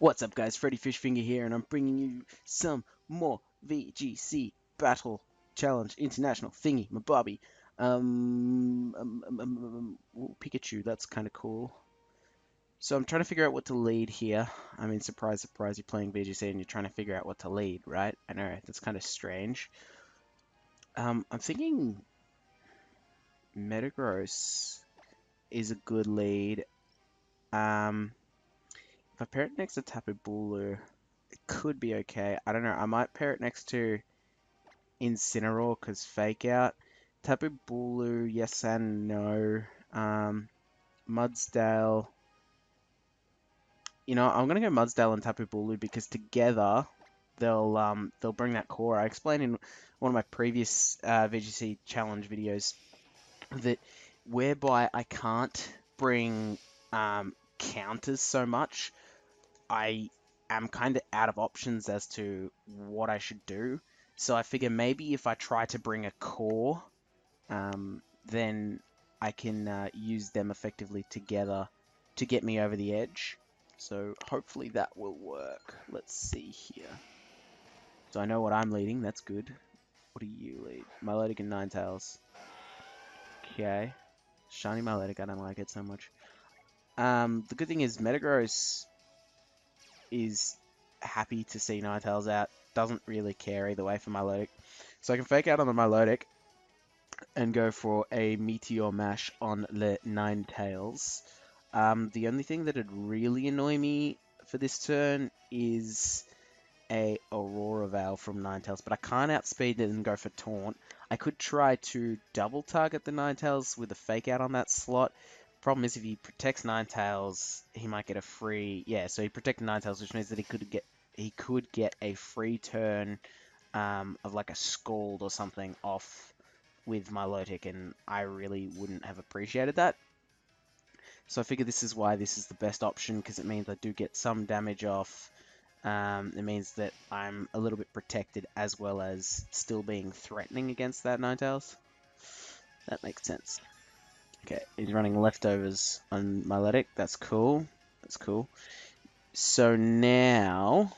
What's up guys, Freddy Fishfinger here, and I'm bringing you some more VGC Battle Challenge International thingy, my Bobby. Ooh, Pikachu, that's kind of cool. So I'm trying to figure out what to lead here. I mean, surprise, surprise, you're playing VGC and you're trying to figure out what to lead, right? I know, that's kind of strange. I'm thinking Metagross is a good lead. If I pair it next to Tapu Bulu, it could be okay. I don't know. I might pair it next to Incineroar because Fake Out. Tapu Bulu, yes and no. Mudsdale. You know, I'm gonna go Mudsdale and Tapu Bulu because together they'll bring that core. I explained in one of my previous VGC challenge videos that whereby I can't bring counters so much. I am kind of out of options as to what I should do. So I figure maybe if I try to bring a core, then I can use them effectively together to get me over the edge. So hopefully that will work. Let's see here. So I know what I'm leading. That's good. What do you lead? Milotic and Ninetales. Okay. Shiny Milotic. I don't like it so much. The good thing is Metagross is happy to see Ninetales out. Doesn't really care either way for Milotic. So I can fake out on the Milotic and go for a Meteor Mash on the Ninetales. The only thing that would really annoy me for this turn is a Aurora Veil from Ninetales, but I can't outspeed it and go for Taunt. I could try to double target the Ninetales with a fake out on that slot. Problem is if he protects Ninetales, he might get a free... Yeah, so he protected Ninetales, which means that he could get a free turn of like a Scald or something off with Milotic, and I really wouldn't have appreciated that. So I figure this is why this is the best option, because it means I do get some damage off. It means that I'm a little bit protected as well as still being threatening against that Ninetales. That makes sense. Okay, he's running leftovers on Milotic. That's cool. That's cool. So now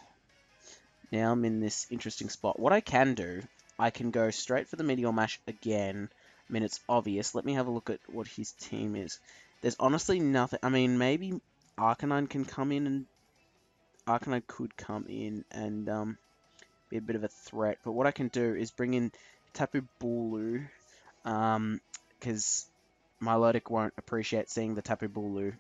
I'm in this interesting spot. What I can do, I can go straight for the Meteor Mash again. I mean, it's obvious. Let me have a look at what his team is. There's honestly nothing. I mean, maybe Arcanine can come in and Arcanine could come in and be a bit of a threat. But what I can do is bring in Tapu Bulu, because Milotic won't appreciate seeing the Tapu Bulu.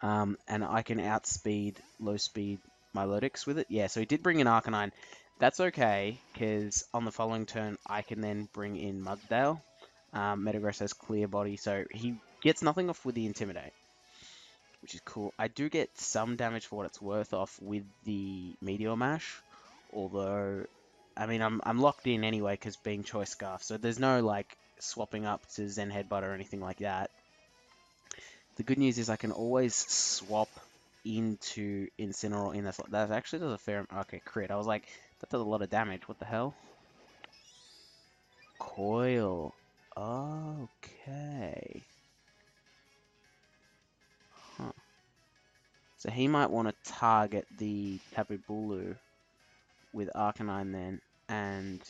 And I can outspeed low speed Milotics with it. Yeah, so he did bring in Arcanine. That's okay, because on the following turn, I can then bring in Mudsdale. Metagross has Clear Body, so he gets nothing off with the Intimidate, which is cool. I do get some damage for what it's worth off with the Meteor Mash, although, I mean, I'm locked in anyway, because being Choice Scarf, so there's no, like, swapping up to Zen Headbutt or anything like that. The good news is I can always swap into Incineroar in that slot. That actually does a fair... Okay, crit. I was like, that does a lot of damage. What the hell? Coil. Okay. Huh. So he might want to target the Tapu Bulu with Arcanine then, and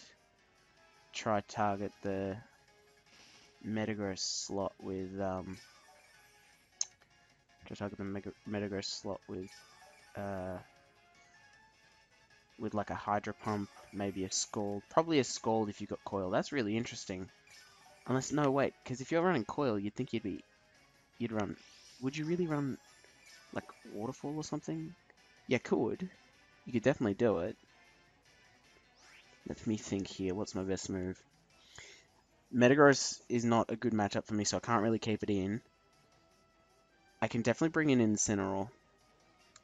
try target the Metagross slot with Metagross slot with like a Hydro Pump, maybe a Scald. Probably a Scald if you got Coil. That's really interesting. Unless, no, wait, because if you're running Coil, you'd think you'd run... Would you really run, like, Waterfall or something? Yeah, could. You could definitely do it. Let me think here. What's my best move? Metagross is not a good matchup for me, so I can't really keep it in. I can definitely bring in Incineroar.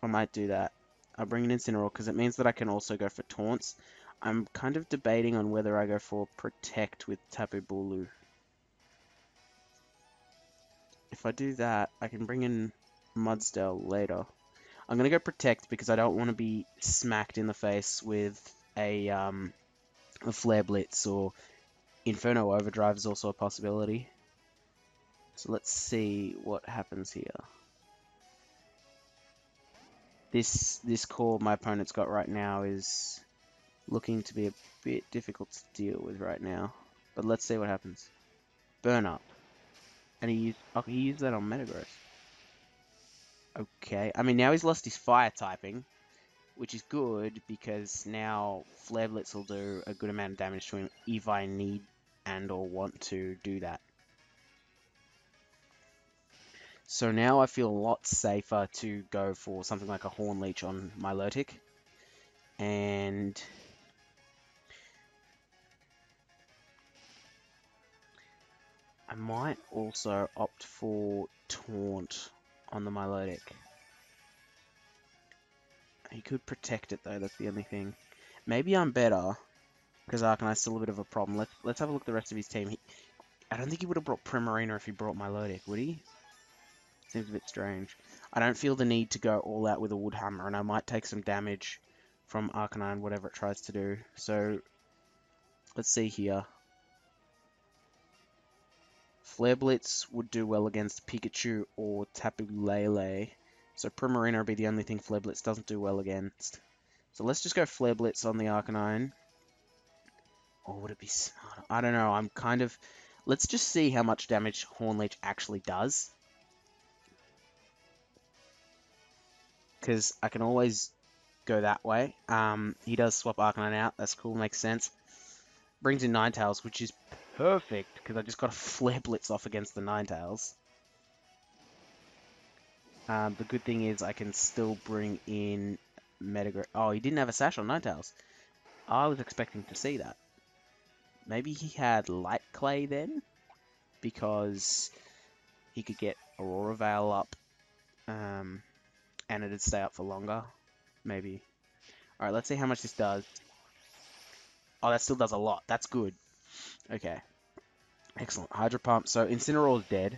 I might do that. I'll bring in Incineroar because it means that I can also go for Taunts. I'm kind of debating on whether I go for Protect with Tapu Bulu. If I do that, I can bring in Mudsdale later. I'm going to go Protect because I don't want to be smacked in the face with a Flare Blitz, or Inferno Overdrive is also a possibility. So let's see what happens here. This core my opponent's got right now is looking to be a bit difficult to deal with right now. But let's see what happens. Burn up. And he used that on Metagross. Okay. I mean, now he's lost his fire typing, which is good because now Flare Blitz will do a good amount of damage to him if I need and or want to do that. So now I feel a lot safer to go for something like a Horn Leech on Milotic. And I might also opt for Taunt on the Milotic. He could protect it though, that's the only thing. Maybe I'm better, because Arcanite's still a bit of a problem. Let's have a look at the rest of his team. I don't think he would have brought Primarina if he brought Milotic, would he? Seems a bit strange. I don't feel the need to go all out with a Wood Hammer, and I might take some damage from Arcanine, whatever it tries to do. So, let's see here. Flare Blitz would do well against Pikachu or Tapu Lele. So Primarina would be the only thing Flare Blitz doesn't do well against. So let's just go Flare Blitz on the Arcanine. Or would it be smarter? I don't know. I'm kind of... Let's just see how much damage Horn Leech actually does. Because I can always go that way. He does swap Arcanine out. That's cool. Makes sense. Brings in Ninetales, which is perfect. Because I just got a Flare Blitz off against the Ninetales. The good thing is I can still bring in Metagross. Oh, he didn't have a Sash on Ninetales. I was expecting to see that. Maybe he had Light Clay then, because he could get Aurora Veil up, and it'd stay up for longer. Maybe. Alright, let's see how much this does. Oh, that still does a lot. That's good. Okay. Excellent. Hydro Pump. So Incineroar's dead.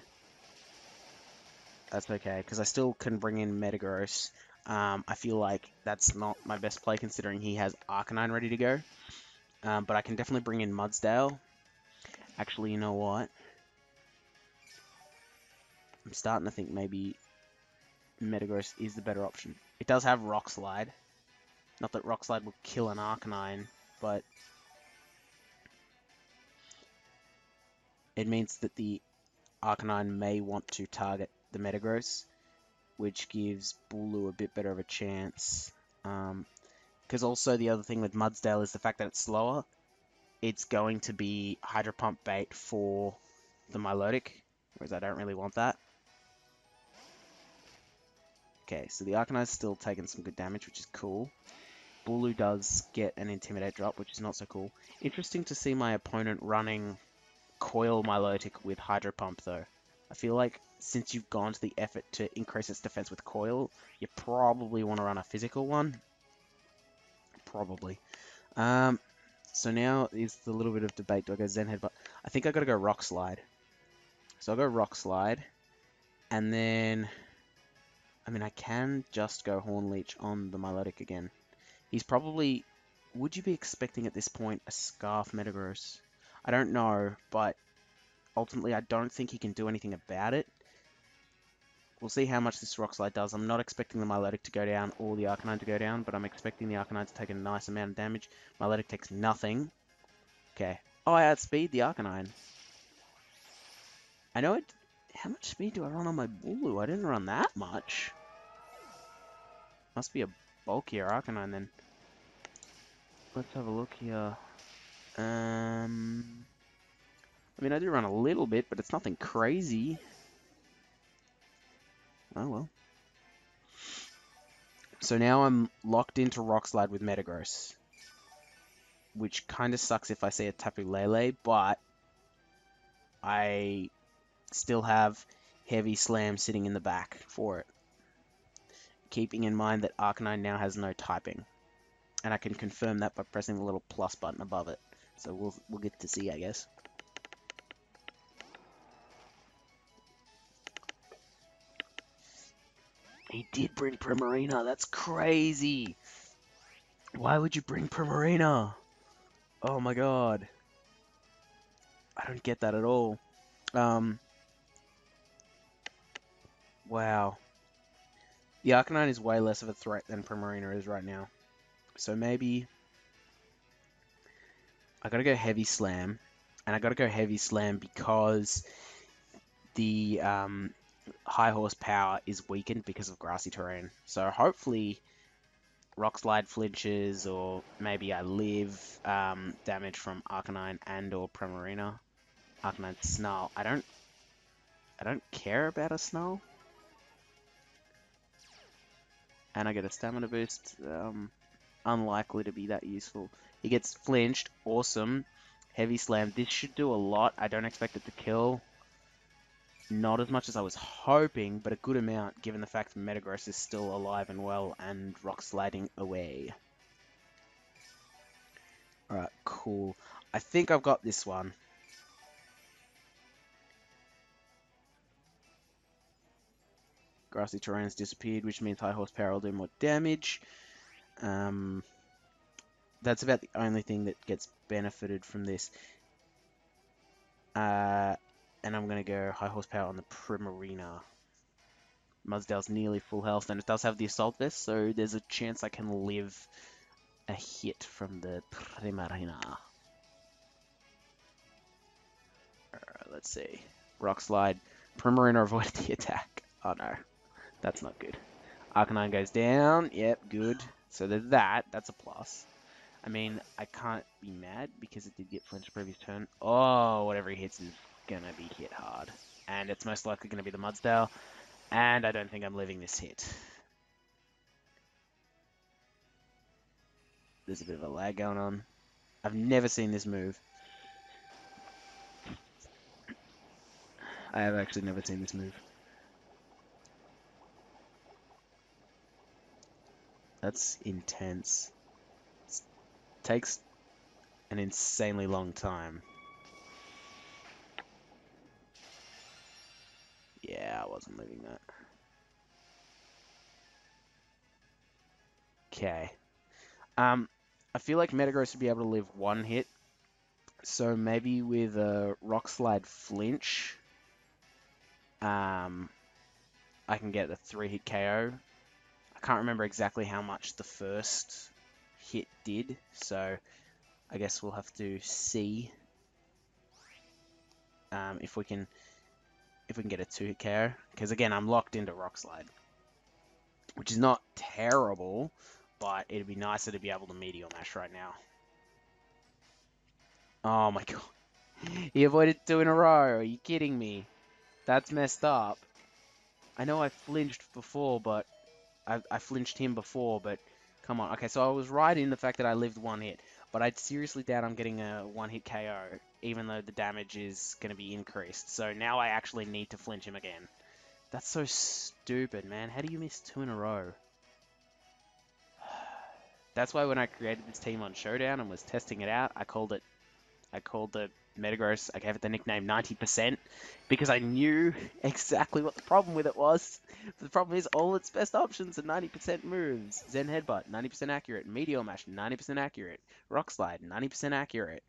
That's okay, because I still can bring in Metagross. I feel like that's not my best play considering he has Arcanine ready to go. But I can definitely bring in Mudsdale. Actually, you know what? I'm starting to think maybe Metagross is the better option. It does have Rock Slide. Not that Rock Slide will kill an Arcanine, but it means that the Arcanine may want to target the Metagross, which gives Bulu a bit better of a chance. Because also the other thing with Mudsdale is the fact that it's slower. It's going to be Hydro Pump bait for the Milotic, whereas I don't really want that. Okay, so the Arcanine's still taking some good damage, which is cool. Bulu does get an Intimidate drop, which is not so cool. Interesting to see my opponent running Coil Milotic with Hydro Pump, though. I feel like since you've gone to the effort to increase its defense with Coil, you probably want to run a physical one. Probably. So now is the little bit of debate. Do I go Zen Headbutt? I think I got to go Rock Slide. So I'll go Rock Slide. And then... I mean, I can just go Horn Leech on the Milotic again. He's probably... Would you be expecting at this point a Scarf Metagross? I don't know, but ultimately I don't think he can do anything about it. We'll see how much this Rock Slide does. I'm not expecting the Milotic to go down or the Arcanine to go down, but I'm expecting the Arcanine to take a nice amount of damage. Milotic takes nothing. Okay. Oh, I outspeed the Arcanine. I know it... How much speed do I run on my Bulu? I didn't run that much. Must be a bulkier Arcanine then. Let's have a look here. I mean, I do run a little bit, but it's nothing crazy. Oh well. So now I'm locked into Rock Slide with Metagross, which kind of sucks if I see a Tapu Lele, but I still have Heavy Slam sitting in the back for it. Keeping in mind that Arcanine now has no typing, and I can confirm that by pressing the little plus button above it. So we'll get to see, I guess. He did bring Primarina. That's crazy. Why would you bring Primarina? Oh my god. I don't get that at all. Wow. The Arcanine is way less of a threat than Primarina is right now. So maybe I gotta go Heavy Slam. And I gotta go Heavy Slam because the high horsepower is weakened because of grassy terrain. So hopefully Rock Slide flinches, or maybe I live damage from Arcanine and or Primarina. Arcanine Snarl. I don't care about a Snarl. And I get a stamina boost. Unlikely to be that useful. He gets flinched. Awesome. Heavy Slam. This should do a lot. I don't expect it to kill. Not as much as I was hoping, but a good amount given the fact that Metagross is still alive and well and rock sliding away. Alright, cool. I think I've got this one. Grassy terrain has disappeared, which means high horsepower will do more damage. That's about the only thing that gets benefited from this. And I'm going to go high horsepower on the Primarina. Mudsdale's nearly full health, and it does have the Assault Vest, so there's a chance I can live a hit from the Primarina. Let's see. Rock Slide. Primarina avoided the attack. Oh no, that's not good. Arcanine goes down. Yep, good. So there's that. That's a plus. I mean, I can't be mad because it did get flinched previous turn. Oh, whatever he hits is gonna be hit hard. And it's most likely gonna be the Mudsdale. And I don't think I'm living this hit. There's a bit of a lag going on. I've never seen this move. I have actually never seen this move. That's intense. It takes an insanely long time. Yeah, I wasn't living that. Okay. I feel like Metagross would be able to live one hit. So maybe with a Rock Slide flinch, I can get a 3-hit KO. I can't remember exactly how much the first hit did, so I guess we'll have to see if we can get a 2-hit KO. Because again, I'm locked into Rock Slide, which is not terrible, but it'd be nicer to be able to Meteor Mash right now. Oh my god. He avoided 2 in a row. Are you kidding me? That's messed up. I know I flinched before, but I flinched him before, but come on. Okay, so I was right in the fact that I lived 1 hit, but I'd seriously doubt I'm getting a 1-hit KO, even though the damage is going to be increased. So now I actually need to flinch him again. That's so stupid, man. How do you miss 2 in a row? That's why when I created this team on Showdown and was testing it out, I called the Metagross, I gave it the nickname 90% because I knew exactly what the problem with it was. The problem is all its best options are 90% moves. Zen Headbutt, 90% accurate. Meteor Mash, 90% accurate. Rock Slide, 90% accurate.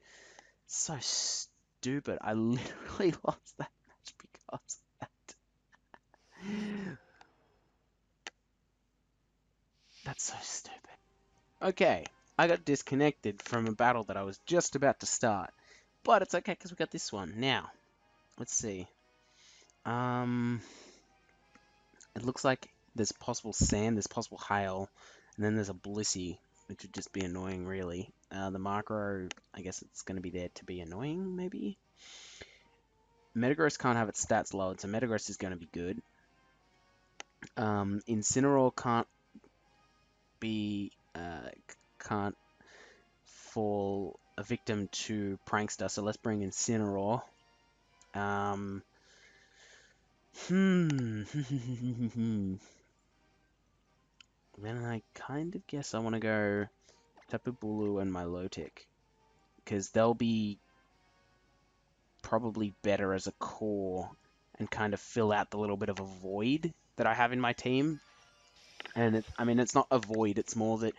So stupid. I literally lost that match because of that. That's so stupid. Okay, I got disconnected from a battle that I was just about to start. But it's okay because we got this one. Now, let's see. It looks like there's possible sand, there's possible hail, and then there's a Blissey, which would just be annoying, really. The Micro, I guess it's going to be there to be annoying, maybe? Metagross can't have its stats lowered, so Metagross is going to be good. Incineroar can't fall a victim to Prankster, so let's bring Incineroar. Then I kind of guess I want to go Tapu Bulu and Milotic, because they'll be probably better as a core and kind of fill out the little bit of a void that I have in my team. And it's not a void, it's more that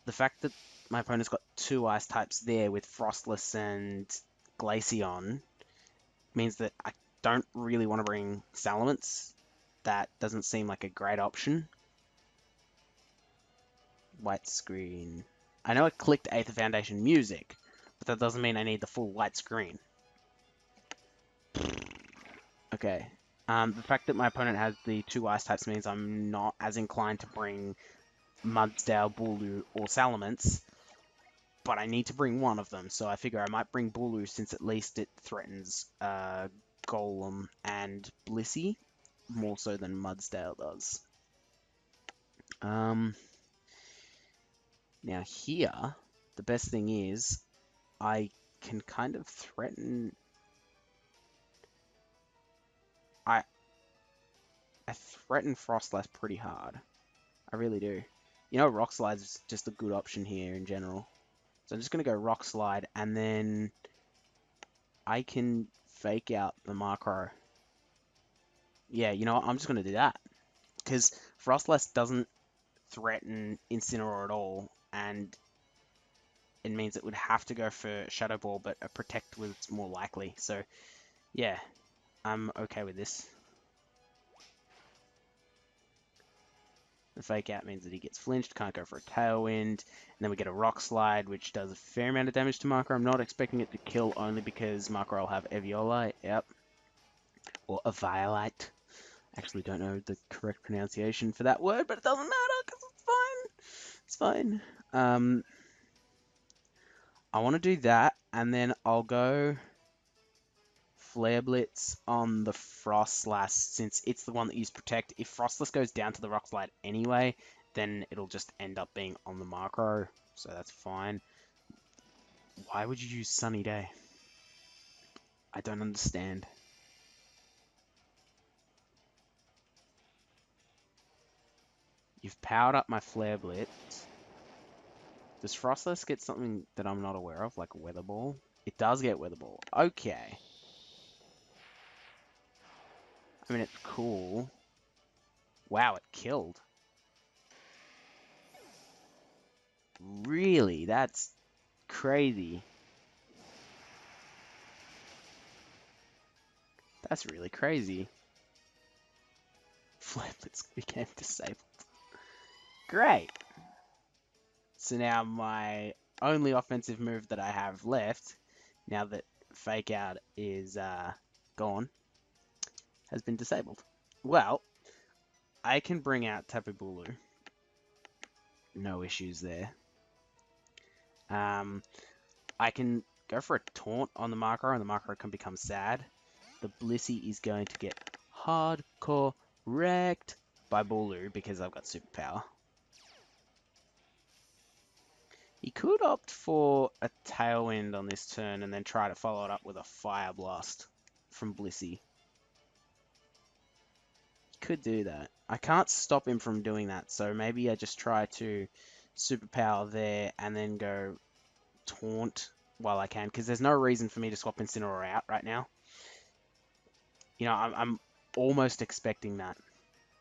the fact that my opponent's got 2 ice types there with Frostless and Glaceon means that I don't really want to bring Salamence. That doesn't seem like a great option. white screen. I know I clicked Aether Foundation music, but that doesn't mean I need the full white screen. Okay. The fact that my opponent has the 2 ice types means I'm not as inclined to bring Mudsdale, Bulu, or Salamence, but I need to bring one of them, so I figure I might bring Bulu since at least it threatens Golem and Blissey, more so than Mudsdale does. Now here, the best thing is I can kind of threaten... I threaten Frostlass pretty hard. I really do. You know, Rock Slide is just a good option here in general. So I'm just going to go Rock Slide, and then I can fake out the Macro. Yeah, you know what? I'm just going to do that. Because Frostlass doesn't threaten Incineroar at all, and it means it would have to go for Shadow Ball, but a Protect was more likely. So, yeah, I'm okay with this. The fake out means that he gets flinched, can't go for a Tailwind, and then we get a Rock Slide, which does a fair amount of damage to Marco. I'm not expecting it to kill only because Marco will have Eviolite, yep, or Eviolite. Actually don't know the correct pronunciation for that word, but it doesn't matter because it's fine. It's fine. I want to do that, and then I'll go Flare Blitz on the Frostlass, since it's the one that used Protect. If Frostlass goes down to the Rock Slide anyway, then it'll just end up being on the Macro, so that's fine. Why would you use Sunny Day? I don't understand. You've powered up my Flare Blitz. Does Frostlass get something that I'm not aware of, like a Weather Ball? It does get Weather Ball. Okay. I mean, it's cool. Wow, it killed. Really? That's crazy. That's really crazy. Flare Blitz became disabled. Great. So now my only offensive move that I have left, now that Fake Out is gone, has been disabled. Well, I can bring out Tapu Bulu. No issues there. I can go for a Taunt on the Macro, and the Macro can become sad. The Blissey is going to get hardcore wrecked by Bulu because I've got Superpower. He could opt for a Tailwind on this turn and then try to follow it up with a Fire Blast from Blissey. He could do that. I can't stop him from doing that, so maybe I just try to Superpower there and then go Taunt while I can, because there's no reason for me to swap Incineroar out right now. You know, I'm almost expecting that.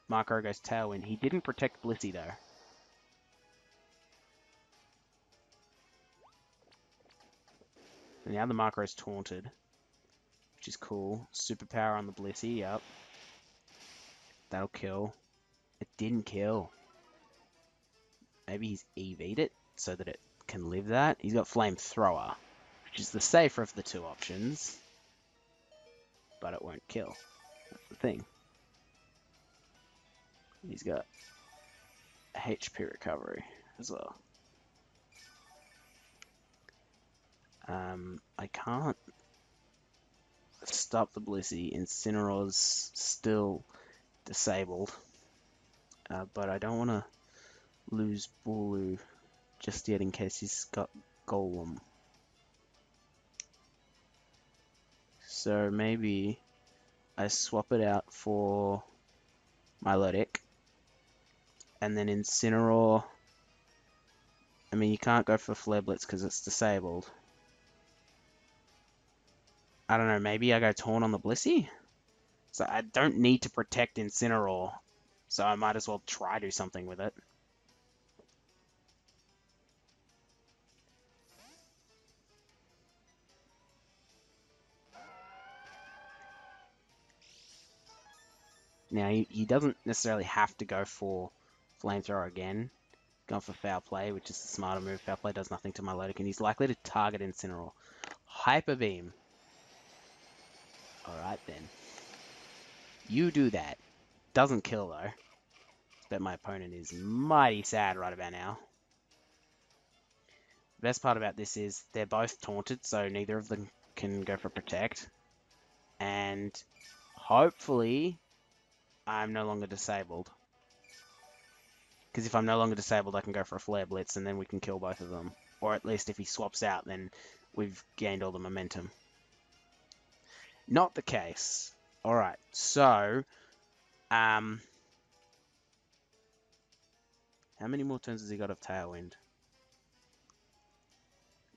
Macro goes Tailwind. He didn't protect Blissey, though. And now the Macro's taunted, which is cool. Superpower on the Blissey, yep. That'll kill. It didn't kill. Maybe he's EV'd it so that it can live that. He's got Flamethrower, which is the safer of the two options, but it won't kill. That's the thing. He's got HP recovery as well. I can't stop the Blissey. Incineroar's still disabled, but I don't want to lose Bulu just yet in case he's got Golem. So maybe I swap it out for Milotic, and then Incineroar. I mean, you can't go for Flare Blitz because it's disabled. I don't know, maybe I go Taunt on the Blissey? So I don't need to protect Incineroar, so I might as well try do something with it. Now, he doesn't necessarily have to go for Flamethrower again, Gone for Foul Play, which is the smarter move. Foul Play does nothing to Milotic, and he's likely to target Incineroar. Hyper Beam. Alright then. You do that. Doesn't kill though. Bet my opponent is mighty sad right about now. The best part about this is they're both taunted, so neither of them can go for Protect. And hopefully I'm no longer disabled. Because if I'm no longer disabled, I can go for a Flare Blitz, and then we can kill both of them. Or at least if he swaps out, then we've gained all the momentum. Not the case. Alright, so... how many more turns has he got of Tailwind?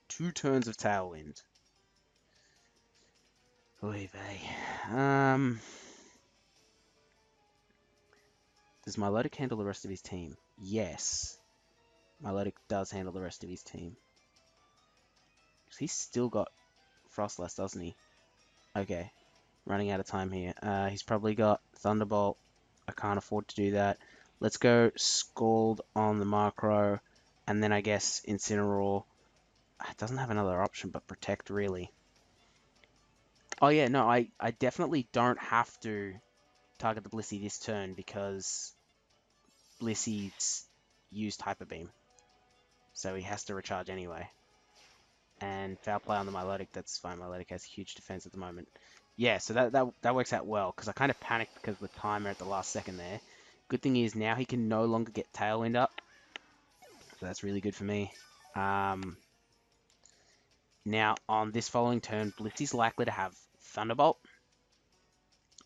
2 turns of Tailwind. Oy vey. Does Milotic handle the rest of his team? Yes. Milotic does handle the rest of his team. He's still got Frostlass, doesn't he? Okay. Running out of time here. He's probably got Thunderbolt. I can't afford to do that. Let's go Scald on the Macro. And then I guess Incineroar. It doesn't have another option but Protect, really. Oh yeah, no, I definitely don't have to target the Blissey this turn because Blissey's used Hyper Beam. So he has to recharge anyway. And Foul Play on the Milotic, that's fine. Milotic has huge defense at the moment. Yeah, so that works out well, because I kind of panicked because of the timer at the last second there. Good thing is now he can no longer get Tailwind up. So that's really good for me. Now, on this following turn, Blissey's likely to have Thunderbolt.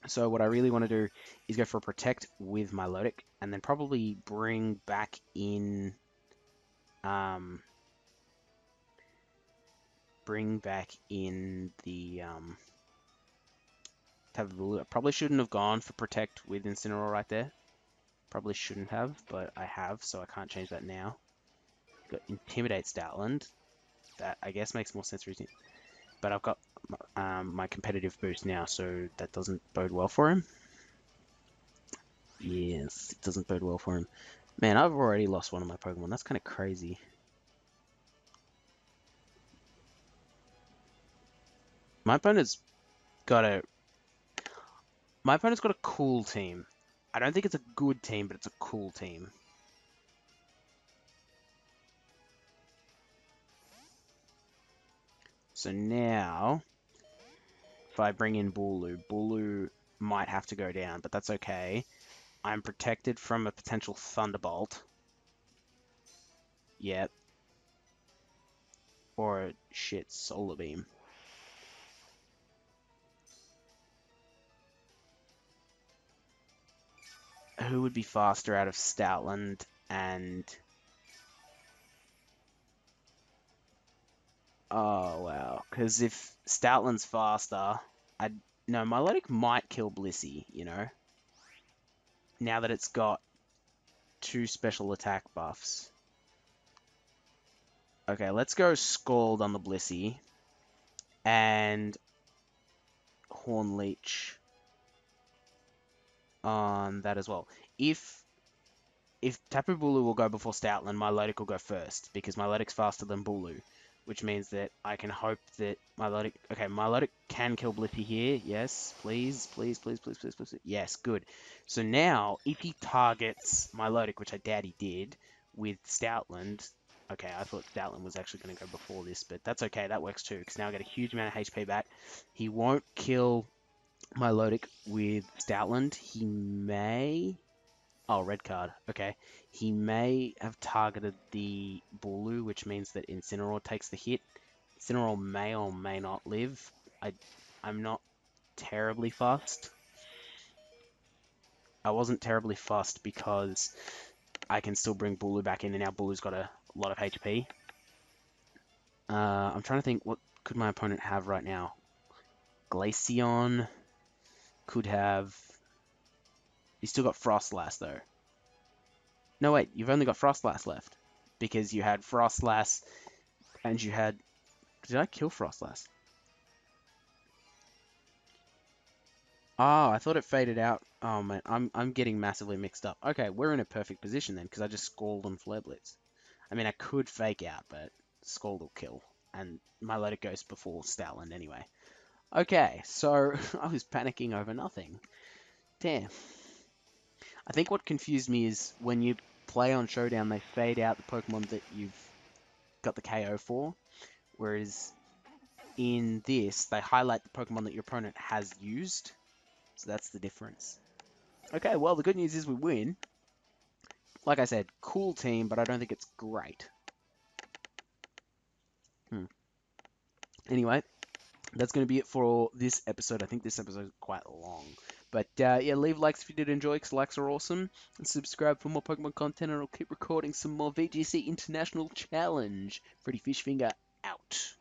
So what I really want to do is go for a Protect with Milotic, and then probably bring back in... the Tapu Bulu. I probably shouldn't have gone for Protect with Incineroar right there. Probably shouldn't have, but I have, so I can't change that now. Got Intimidate Stoutland. That, I guess, makes more sense reason. But I've got my competitive boost now, so that doesn't bode well for him. Yes, it doesn't bode well for him. Man, I've already lost one of my Pokemon. That's kind of crazy. My opponent's got a cool team. I don't think it's a good team, but it's a cool team. So now, if I bring in Bulu might have to go down, but that's okay. I'm protected from a potential Thunderbolt. Yep. Or, shit, Solar Beam. Who would be faster out of Stoutland and... Oh, wow. Because if Stoutland's faster, no, Milotic might kill Blissey, you know? Now that it's got 2 special attack buffs. Okay, let's go Scald on the Blissey. And Horn Leech on that as well. If Tapu Bulu will go before Stoutland, Milotic will go first, because Milotic's faster than Bulu, which means that I can hope that Milotic... Okay, Milotic can kill Blissey here. Yes, please, please, please, please, please, please. Yes, good. So now, if he targets Milotic, which I doubt he did, with Stoutland... Okay, I thought Stoutland was actually going to go before this, but that's okay. That works too, because now I get a huge amount of HP back. He won't kill Milotic with Stoutland. He may... Oh, red card. Okay. He may have targeted the Bulu, which means that Incineroar takes the hit. Incineroar may or may not live. I'm not terribly fussed. I wasn't terribly fussed because I can still bring Bulu back in, and now Bulu's got a lot of HP. I'm trying to think, what could my opponent have right now? Glaceon could have... He's still got Frostlass, though. No, wait, you've only got Frostlass left. Because you had Frostlass, and you had... Did I kill Frostlass? Oh, I thought it faded out. Oh man, I'm getting massively mixed up. Okay, we're in a perfect position then, because I just scald on Flare Blitz. I mean, I could fake out, but Scald will kill, and my Let It Ghost before Stalin anyway. Okay, so I was panicking over nothing. Damn. I think what confused me is when you play on Showdown, they fade out the Pokemon that you've got the KO for, whereas in this, they highlight the Pokemon that your opponent has used. So that's the difference. Okay, well, the good news is we win. Like I said, cool team, but I don't think it's great. Anyway, that's going to be it for this episode. I think this episode is quite long. But yeah, leave likes if you did enjoy, because likes are awesome. And subscribe for more Pokemon content, and I'll keep recording some more VGC International Challenge. Freddy Fishfinger out.